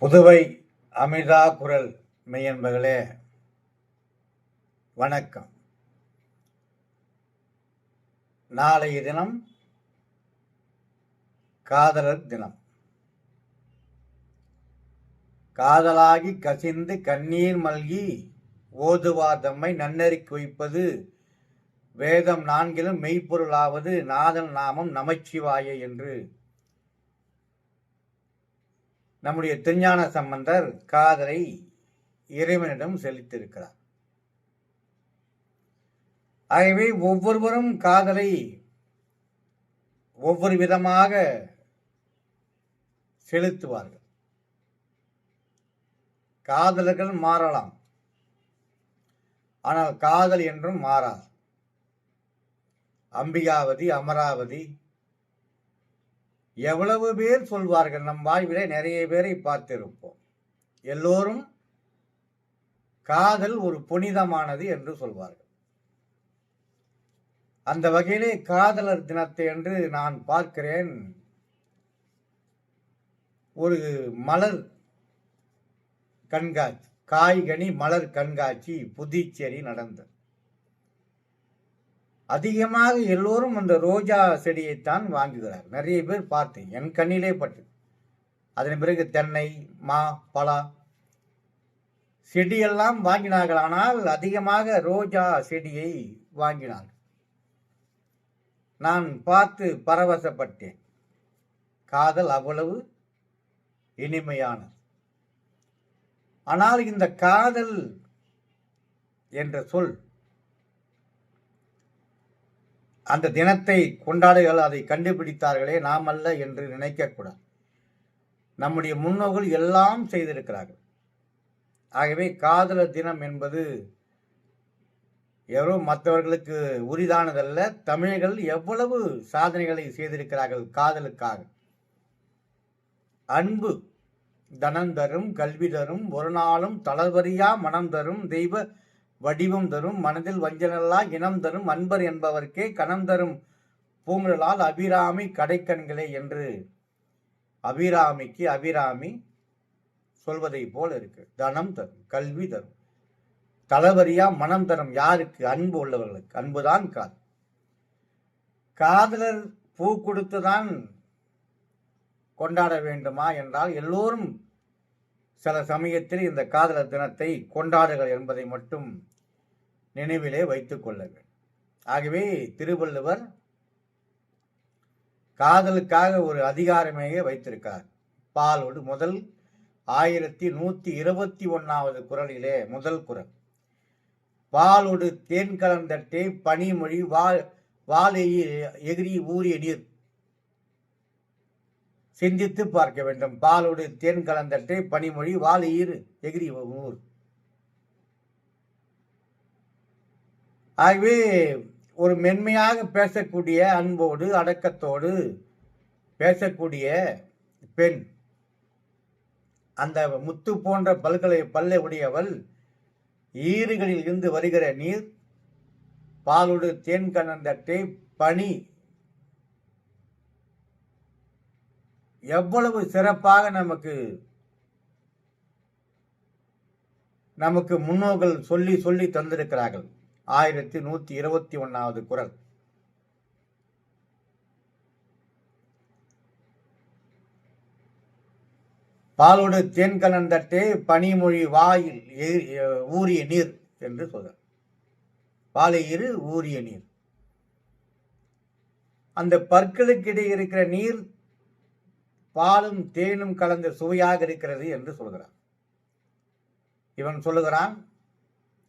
புதுவை அமிர்தா குரல் மெய்யன்பர்களே வணக்கம். நாளைய தினம் காதலர் தினம். காதலாகி கசிந்து கண்ணீர் மல்கி ஓதுவார் தம்மை நன்னெறிக்கு வைப்பது வேதம் நான்கிலும் மெய்ப்பொருளாவது நாதன் நாமம் நமச்சிவாய என்று நம்முடைய திருஞான சம்பந்தர் காதலை இறைவனிடம் செலுத்தியிருக்கிறார். ஆகவே ஒவ்வொருவரும் காதலை ஒவ்வொரு விதமாக செலுத்துவார்கள். காதலர்கள் மாறலாம், ஆனால் காதல் என்றும் மாறாது. அம்பிகாவதி, அமராவதி, எவ்வளவு பேர் சொல்வார்கள். நம் வாழ்விலே நிறைய பேரை பார்த்திருப்போம். எல்லோரும் காதல் ஒரு புனிதமானது என்று சொல்வார்கள். அந்த வகையிலே காதலர் தினத்தை என்று நான் பார்க்கிறேன். ஒரு மலர் கண்காட்சி, காய்கனி மலர் கண்காட்சி புதுச்சேரி நடந்தது. அதிகமாக எல்லோரும் அந்த ரோஜா செடியைத்தான் வாங்குகிறார். நிறைய பேர் பார்த்தேன், என் கண்ணிலே பட்டு. அதன் பிறகு தென்னை, மா, பலா செடியெல்லாம் வாங்கினார்கள். ஆனால் அதிகமாக ரோஜா செடியை வாங்கினார்கள். நான் பார்த்து பரவசப்பட்டேன். காதல் அவ்வளவு இனிமையானது. ஆனால் இந்த காதல் என்ற சொல் அந்த தினத்தை கொண்டாடுகள் அதை கண்டுபிடித்தார்களே, நாம் அல்ல என்று நினைக்கக்கூடாது. நம்முடைய முன்னோர்கள் எல்லாம் செய்திருக்கிறார்கள். ஆகவே காதலர் தினம் என்பது யாரோ மற்றவர்களுக்கு உரிதானதல்ல. தமிழர்கள் எவ்வளவு சாதனைகளை செய்திருக்கிறார்கள் காதலுக்காக. அன்பு தனம் தரும், கல்வி தரும், ஒரு நாளும் தளர்வறியா மனம் தரும், தெய்வ வடிவம் தரும், மனதில் வஞ்சனல்லா இனம் தரும், அன்பர் என்பவர்க்கே கணம் தரும் பூங்குழலால் அபிராமி கடைக்கண்களே என்று அபிராமி சொல்வதை போல இருக்கு. தனம் தரும், கல்வி தரும், தளவரியா மனம் தரும். யாருக்கு? அன்பு உள்ளவர்களுக்கு. அன்புதான் காதல். காதலர் பூ கொடுத்துதான் கொண்டாட வேண்டுமா என்றால், எல்லோரும் சில சமயத்தில் இந்த காதலர் தினத்தை கொண்டாடுகள் என்பதை மட்டும் நினைவிலே வைத்துக் கொள்ள வேண்டும். ஆகவே திருவள்ளுவர் காதலுக்காக ஒரு அதிகாரமே வைத்திருக்கார். பாலோடு முதல் 1121வது குறளிலே முதல் குறள், பாலோடு தேன் கலந்தட்டே பனிமொழி வாழை எகிரி ஊறிய நீர். சிந்தித்து பார்க்க வேண்டும். பாலோடு தேன் கலந்தட்டே பனிமொழி வாழையீர் எகிரி ஊர். ஆகவே ஒரு மென்மையாக பேசக்கூடிய, அன்போடு அடக்கத்தோடு பேசக்கூடிய பெண், அந்த முத்து போன்ற பல்லை உடையவள், ஈறுகளில் இருந்து வருகிற நீர், பாலோடு தேன் கலந்தட்டே பனி, எவ்வளவு சிறப்பாக நமக்கு முன்னோர்கள் சொல்லி சொல்லி தந்திருக்கிறார்கள். 1121வது குறள். பாலோடு தேன் கலந்தட்டே பனிமொழி வாயில் ஊறிய நீர் என்று சொல்றார். வாழையிரு ஊறிய நீர். அந்த பற்களுக்கு இடையே இருக்கிற நீர் பாலும் தேனும் கலந்த சுவையாக இருக்கிறது என்று சொல்கிறான். இவன் சொல்லுகிறான்,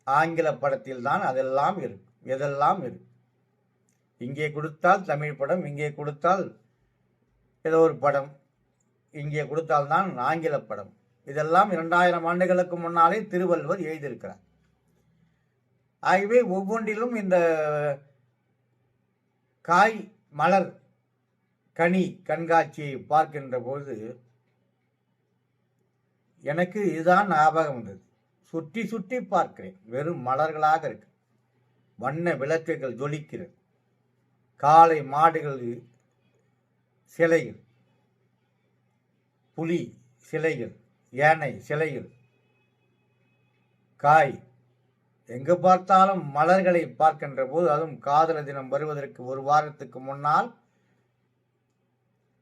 ஆங்கில படத்தில் தான் அதெல்லாம் இருக்கு, எதெல்லாம் இருக்கு. இங்கே கொடுத்தால் தமிழ் படம், இங்கே கொடுத்தால் ஏதோ ஒரு படம், இங்கே கொடுத்தால்தான் ஆங்கில படம். இதெல்லாம் 2000 ஆண்டுகளுக்கு முன்னாலே திருவள்ளுவர் எழுதியிருக்கிறார். ஆகவே ஒவ்வொன்றிலும் இந்த காய் மலர் கனி கண்காட்சியை பார்க்கின்ற போது எனக்கு இதுதான் ஞாபகம் வந்தது. சுற்றி சுற்றி பார்க்கிறேன், வெறும் மலர்களாக இருக்கு. வண்ண விளக்குகள் ஜொலிக்கிறது. காளை மாடுகள் சிலைகள், புலி சிலைகள், யானை சிலையில் காய், எங்கு பார்த்தாலும் மலர்களை பார்க்கின்ற போது, அதுவும் காதலர் தினம் வருவதற்கு ஒரு வாரத்துக்கு முன்னால்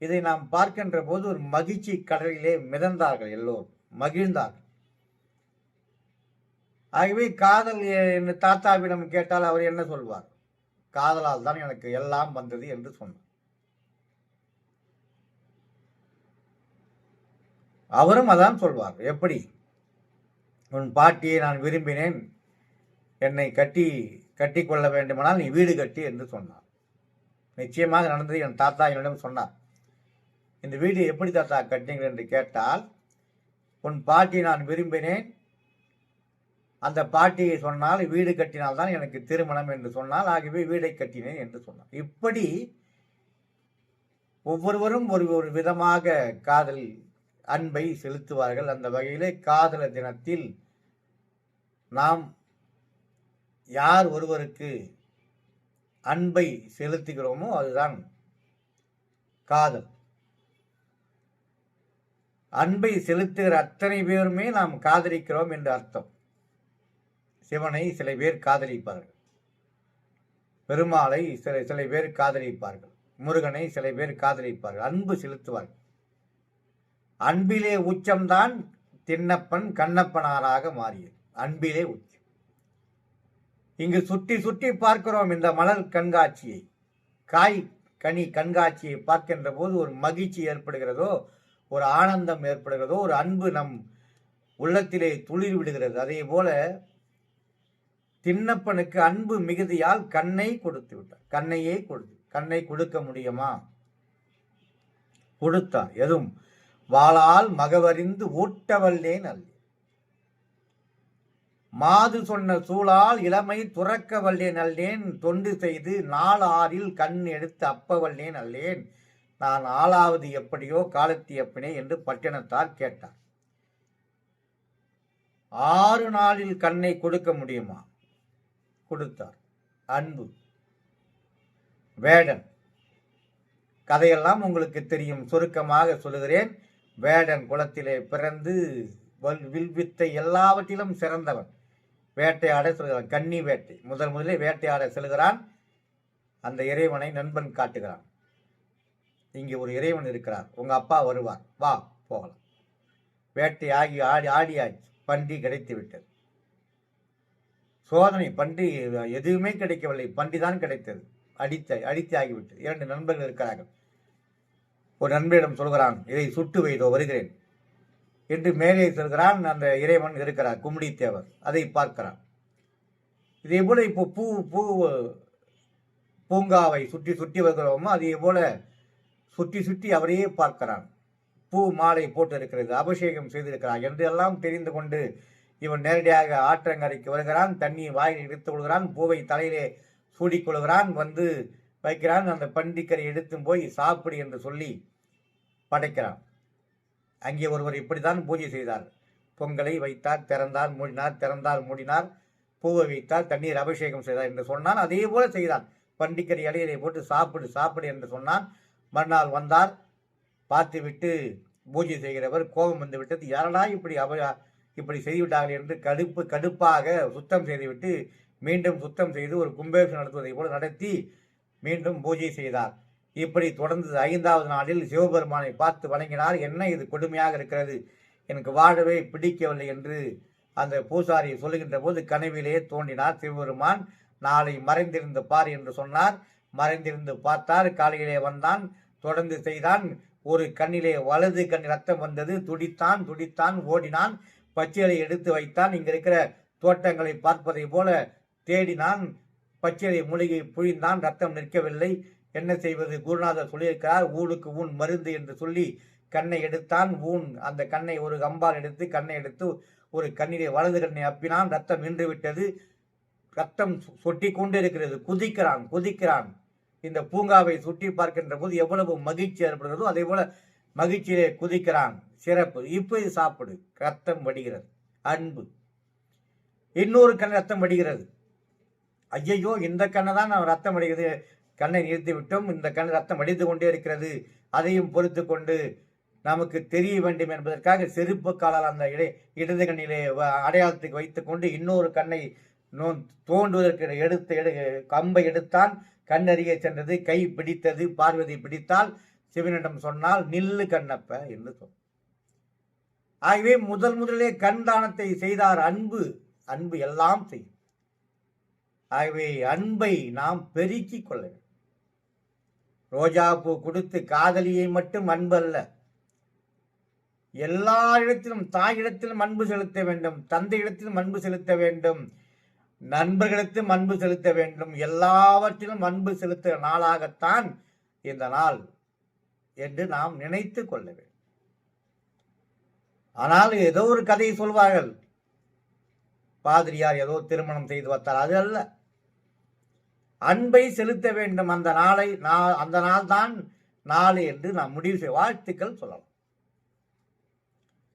இதை நாம் பார்க்கின்ற போது ஒரு மகிழ்ச்சி கடலிலே மிதந்தார்கள், எல்லோரும் மகிழ்ந்தார்கள். ஆகவே காதல் என்று தாத்தாவிடம் கேட்டால் அவர் என்ன சொல்வார்? காதலால் தான் எனக்கு எல்லாம் வந்தது என்று சொன்னார். அவரும் அதான் சொல்வார். எப்படி? உன் பாட்டியை நான் விரும்பினேன், என்னை கட்டி கொள்ள வேண்டுமானால் நீ வீடு கட்டி என்று சொன்னார். நிச்சயமாக நடந்தது. என் தாத்தா என்னிடம் சொன்னார், இந்த வீடு எப்படி தாத்தா கட்டினீர்கள் என்று கேட்டால், உன் பாட்டியை நான் விரும்பினேன், அந்த பாட்டியை சொன்னால் வீடு கட்டினால்தான் எனக்கு திருமணம் என்று சொன்னால், ஆகவே வீடை கட்டினேன் என்று சொன்னார். இப்படி ஒவ்வொருவரும் ஒரு விதமாக காதல் அன்பை செலுத்துவார்கள். அந்த வகையிலே காதலர் தினத்தில் நாம் யார் ஒருவருக்கு அன்பை செலுத்துகிறோமோ அதுதான் காதல். அன்பை செலுத்துகிற அத்தனை பேருமே நாம் காதலிக்கிறோம் என்று அர்த்தம். சிவனை சில பேர் காதலிப்பார்கள், பெருமாளை சில பேர் காதலிப்பார்கள், முருகனை சில பேர் காதலிப்பார்கள், அன்பு செலுத்துவார்கள். அன்பிலே உச்சம்தான் திண்ணப்பன் கண்ணப்பனாராக மாறியது. அன்பிலே உச்சம். இங்கு சுற்றி சுற்றி பார்க்கிறோம் இந்த மலர் கண்காட்சியை, காய் கனி கண்காட்சியை பார்க்கின்ற போது ஒரு மகிழ்ச்சி ஏற்படுகிறதோ, ஒரு ஆனந்தம் ஏற்படுகிறதோ, ஒரு அன்பு நம் உள்ளத்திலே துளிர் விடுகிறது. அதே போல திண்ணப்பனுக்கு அன்பு மிகுதியால் கண்ணை கொடுத்து விட்டார். கண்ணையே கொடுத்து, கண்ணை கொடுக்க முடியுமா? கொடுத்தார். எதுவும் வாளால் மகவறிந்து ஊட்டவல்லேன் அல்ல, மாது சொன்ன சூழால் இளமை துறக்க வல்லேன் அல்லேன், தொண்டு செய்து 4 ஆறில் கண் எடுத்து அப்ப வல்லேன் அல்லேன், நான் 4வது எப்படியோ காலத்தி எப்பனே என்று பட்டினத்தார் கேட்டார். 6 நாளில் கண்ணை கொடுக்க முடியுமா? கொடுத்தார். அன்பு. வேடன் கதையெல்லாம் உங்களுக்கு தெரியும், சுருக்கமாக சொல்லுகிறேன். வேடன் குலத்திலே பிறந்து வில்வித்தை எல்லாவற்றிலும் சிறந்தவன். வேட்டையாட செல்கிறான், கன்னி வேட்டை. முதலிலே வேட்டையாட செல்கிறான். அந்த இறைவனை நண்பன் காட்டுகிறான். இங்கே ஒரு இறைவன் இருக்கிறார், உங்க அப்பா வருவார், வா போகலாம். வேட்டை ஆடியாச்சு, பன்றி கிடைத்து விட்டது. சோதனை, பன்றி எதுவுமே கிடைக்கவில்லை, பன்றி தான் கிடைத்தது. அடித்து ஆகிவிட்டது. 2 நண்பர்கள் இருக்கிறார்கள். ஒரு நண்பரிடம் சொல்கிறான், இதை சுட்டு வைதோ வருகிறேன் என்று மேலே செல்கிறான். அந்த இறைவன் இருக்கிறார், கும்மிடித்தேவர், அதை பார்க்கிறான். இதே போல இப்போ பூங்காவை சுற்றி சுற்றி வருகிறோமோ அதே போல சுற்றி சுற்றி அவரையே பார்க்கிறான். பூ மாலை போட்டு இருக்கிறது, அபிஷேகம் செய்திருக்கிறார் என்று எல்லாம் தெரிந்து கொண்டு இவன் நேரடியாக ஆற்றங்கரைக்கு வருகிறான். தண்ணி வாயில் எடுத்து கொள்கிறான், பூவை தலையிலே சூடிக்கொள்கிறான், வந்து வைக்கிறான். அந்த பண்டிக்கரை எடுத்தும் போய் சாப்பிடு என்று சொல்லி படைக்கிறான். அங்கே ஒருவர் இப்படித்தான் பூஜை செய்தார். பொங்கலை வைத்தார், திறந்தார் மூடினார், திறந்தார் மூடினார், பூவை வைத்தார், தண்ணீர் அபிஷேகம் செய்தார் என்று சொன்னான். அதே போல செய்தான். பண்டிக்கரை இலையிலே போட்டு சாப்பிடு சாப்பிடு என்று சொன்னான். மறுநாள் வந்தார், பார்த்துவிட்டு பூஜை செய்கிறவர் கோபம் வந்து விட்டது. யாரடா இப்படி செய்துவிட்டார்கள் என்று கடுப்பாக சுத்தம் செய்துவிட்டு மீண்டும் சுத்தம் செய்து ஒரு கும்பாபிஷேகம் நடத்துவதை போல நடத்தி மீண்டும் பூஜை செய்தார். இப்படி தொடர்ந்து 5வது நாளில் சிவபெருமானை பார்த்து வணங்கினார். என்ன இது கொடுமையாக இருக்கிறது, எனக்கு வாழவே பிடிக்கவில்லை என்று அந்த பூசாரி சொல்லுகின்ற போது கனவிலே தோன்றினார் சிவபெருமான். நாளை மறைந்திருந்து பார் என்று சொன்னார். மறைந்திருந்து பார்த்தார். காலையிலே வந்தான், தொடர்ந்து செய்தான். ஒரு கண்ணிலே வலது கண் ரத்தம் வந்தது. துடித்தான் ஓடினான். பச்சையை எடுத்து வைத்தான். இங்க இருக்கிற தோட்டங்களை பார்ப்பதை போல தேடினான். பச்சையை மூலிகை புழிந்தான், ரத்தம் நிற்கவில்லை. என்ன செய்வது? குருநாதர் சொல்லியிருக்கிறார், ஊனுக்கு ஊன் மருந்து என்று சொல்லி கண்ணை எடுத்தான். அந்த கண்ணை ஒரு கம்பால் எடுத்து கண்ணை எடுத்து ஒரு கண்ணிலே வலது கண்ணை அப்பினான். ரத்தம் நின்று விட்டது. ரத்தம் சொட்டி கொண்டு இருக்கிறது. குதிக்கிறான். இந்த பூங்காவை சுற்றி பார்க்கின்ற போது எவ்வளவு மகிழ்ச்சி ஏற்படுகிறதோ அதே போல மகிழ்ச்சியிலே குதிக்கிறான். சிறப்பு. இப்போது சாப்பிடு. ரத்தம் வடிகிறது. அன்பு. இன்னொரு கண் ரத்தம் வடிகிறது. ஐயையோ, இந்த கண்ணை தான் நான் ரத்தம் வடிகிறது, கண்ணை நிறுத்தி விட்டோம், இந்த கண் ரத்தம் வடித்து கொண்டே இருக்கிறது. அதையும் பொறுத்து கொண்டு நமக்கு தெரிய வேண்டும் என்பதற்காக செருப்பு காலால் அந்த இடது கண்ணிலே அடையாளத்துக்கு வைத்துக்கொண்டு இன்னொரு கண்ணை தோண்டுவதற்கு கம்பை எடுத்தான். கண்ணறிய சென்றது. கை பிடித்தது. பார்வதி பிடித்தால் சிவனிடம் சொன்னால் நில்லு கண்ணப்ப என்று சொன்னார். ஆகவே முதலிலே கண் தானத்தை செய்தார். அன்பு எல்லாம் செய்யும். ஆகவே அன்பை நாம் பெருக்கிக் கொள்ள வேண்டும். ரோஜா பூ கொடுத்து காதலியை மட்டும் அன்பு அல்ல, எல்லா இடத்திலும் தாயிடத்திலும் அன்பு செலுத்த வேண்டும், தந்தையிடத்திலும் அன்பு செலுத்த வேண்டும், நண்பர்களிடத்திலும் அன்பு செலுத்த வேண்டும். எல்லாவற்றிலும் அன்பு செலுத்துகிற நாளாகத்தான் இந்த நாள் என்று நாம் நினைத்து கொள்ள வேண்டும். ஆனால் ஏதோ ஒரு கதையை சொல்வார்கள், பாதிரியார் ஏதோ திருமணம் செய்து வைத்தார். அது அல்ல. அன்பை செலுத்த வேண்டும். அந்த நாள் தான் நாள் என்று நாம் முடிவு செய்ய வாழ்த்துக்கள் சொல்லலாம்.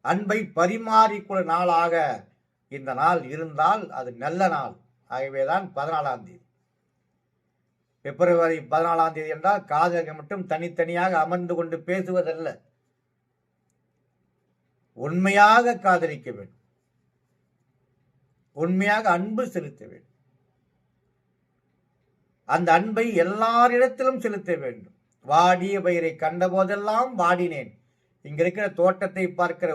அன்பை பரிமாறிக்கொள்ள நாளாக இந்த நாள் இருந்தால் அது நல்ல நாள். ஆகவேதான் 14ஆம் தேதி, பிப்ரவரி 14ஆம் தேதி என்றால் காதலர்கள் மட்டும் தனித்தனியாக அமர்ந்து கொண்டு பேசுவதல்ல, உண்மையாக காதலிக்க வேண்டும், உண்மையாக அன்பு செலுத்த வேண்டும். அந்த அன்பை எல்லாரிடத்திலும் செலுத்த வேண்டும். வாடிய பயிரை கண்ட போதெல்லாம் வாடினேன். இங்க இருக்கிற தோட்டத்தை பார்க்கிற